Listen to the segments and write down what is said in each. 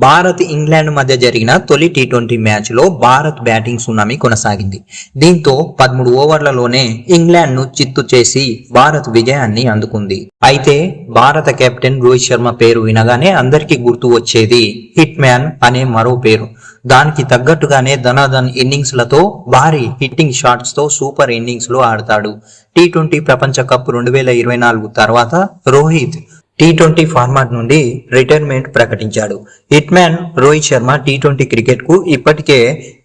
Bharat England మధ్య జరిగిన తొలి టీ20 మ్యాచ్ లో భారత్ బ్యాటింగ్ సునామీ కొనసాగింది. దీంతో 13 ఓవర్లలోనే ఇంగ్లాండ్ ను చిత్తు చేసి భారత్ విజయాన్ని అందుకుంది. అయితే భారత కెప్టెన్ రోహిత్ శర్మ పేరు వినగానే అందరికీ గుర్తు వచ్చేది హిట్ మ్యాన్ అనే మరో పేరు. దానికి తగ్గట్టుగానే ధనాధన్ ఇన్నింగ్స్ లతో భారీ హిట్టింగ్ షాట్స్ తో సూపర్ ఇన్నింగ్స్ లో ఆడతాడు. టీ20 ప్రపంచ కప్ 2024 తర్వాత రోహిత్ టీ20 ఫార్మాట్ నుండి రిటైర్మెంట్ ప్రకటించాడు. Hit man Rohit Sharma T20 cricket కు ఇప్పటికే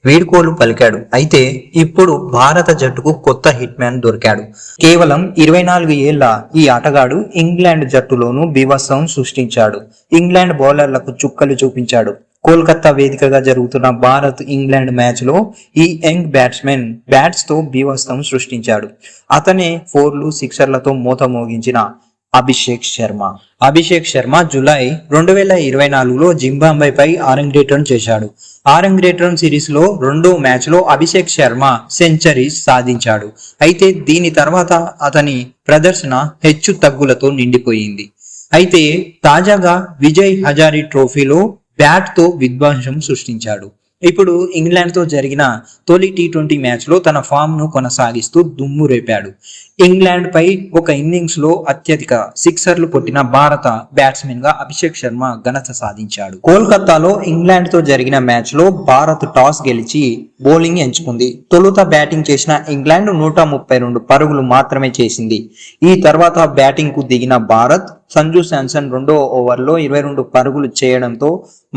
వీడ్కోలు పలికాడు. అయితే ఇప్పుడు భారత జట్టుకు కొత్త హిట్ మ్యాన్ దొరికాడు. కేవలం 24 ఏళ్ల ఈ ఆటగాడు ఇంగ్లాండ్ జట్టులోనూ బీభత్సం సృష్టించాడు. ఇంగ్లాండ్ బౌలర్లకు చుక్కలు చూపించాడు. కోల్కతా వేదికగా జరుగుతున్న భారత్ ఇంగ్లాండ్ మ్యాచ్ లో ఈ యంగ్ బ్యాట్స్మెన్ బ్యాట్స్ తో బీభత్సం సృష్టించాడు. అతనే 4లు 6లతో మోత మోగించిన అభిషేక్ శర్మ జూలై 2024లో జింబాబ్వేపై ఆరంగేట్రం చేశాడు. ఆరంగేట్రం సిరీస్ లో రెండో మ్యాచ్ లో అభిషేక్ శర్మ సెంచరీస్ సాధించాడు. అయితే దీని తర్వాత అతని ప్రదర్శన హెచ్చు తగ్గులతో నిండిపోయింది. అయితే తాజాగా విజయ్ హజారీ ట్రోఫీలో బ్యాట్ తో విధ్వంసం సృష్టించాడు. ఇప్పుడు ఇంగ్లాండ్ తో జరిగిన తొలి టీ20 మ్యాచ్ లో తన ఫామ్ ను కొనసాగిస్తూ దుమ్ము రేపాడు. ఇంగ్లాండ్ పై ఒక ఇన్నింగ్స్ లో అత్యధిక 6లు కొట్టిన భారత బ్యాట్స్మెన్ గా అభిషేక్ శర్మ ఘనత సాధించాడు. కోల్కతాలో ఇంగ్లాండ్ తో జరిగిన మ్యాచ్ లో భారత్ టాస్ గెలిచి బౌలింగ్ ఎంచుకుంది. తొలుత బ్యాటింగ్ చేసిన ఇంగ్లాండ్ 132 పరుగులు మాత్రమే చేసింది. ఈ తర్వాత బ్యాటింగ్ కు దిగిన భారత్ సంజు శాంసన్ రెండో ఓవర్లో 22 పరుగులు చేయడంతో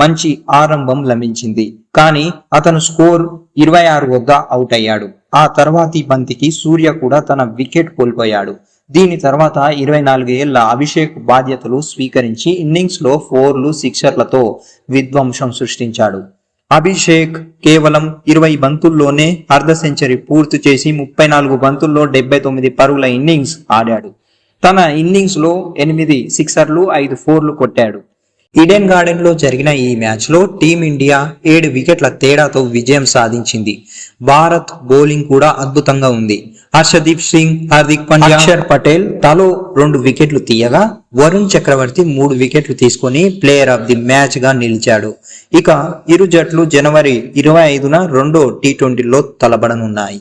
మంచి ఆరంభం లభించింది. కానీ అతను స్కోర్ 26 వద్ద అవుట్ అయ్యాడు. ఆ తర్వాతి బంతికి సూర్య కూడా తన వికెట్ కోల్పోయాడు. దీని తర్వాత 24 ఏళ్ల అభిషేక్ బాధ్యతలు స్వీకరించి ఇన్నింగ్స్ లో 4లు 6లతో విధ్వంసం సృష్టించాడు. అభిషేక్ కేవలం 20 బంతుల్లోనే అర్ధ సెంచరీ పూర్తి చేసి 34 బంతుల్లో 79 పరుగుల ఇన్నింగ్స్ ఆడాడు. తన ఇన్నింగ్స్ లో 8 6లు 5 4లు కొట్టాడు. ఈడెన్ గార్డెన్ లో జరిగిన ఈ మ్యాచ్ లో టీమిండియా 7 వికెట్ల తేడాతో విజయం సాధించింది. భారత్ బౌలింగ్ కూడా అద్భుతంగా ఉంది. హర్షదీప్ సింగ్, హార్దిక్ పాండ్యా, అక్షర్ పటేల్ తలో 2 వికెట్లు తీయగా వరుణ్ చక్రవర్తి 3 వికెట్లు తీసుకొని ప్లేయర్ ఆఫ్ ది మ్యాచ్ గా నిలిచాడు. ఇక ఇరు జట్లు జనవరి 25న రెండో టీ20లో తలపడనున్నాయి.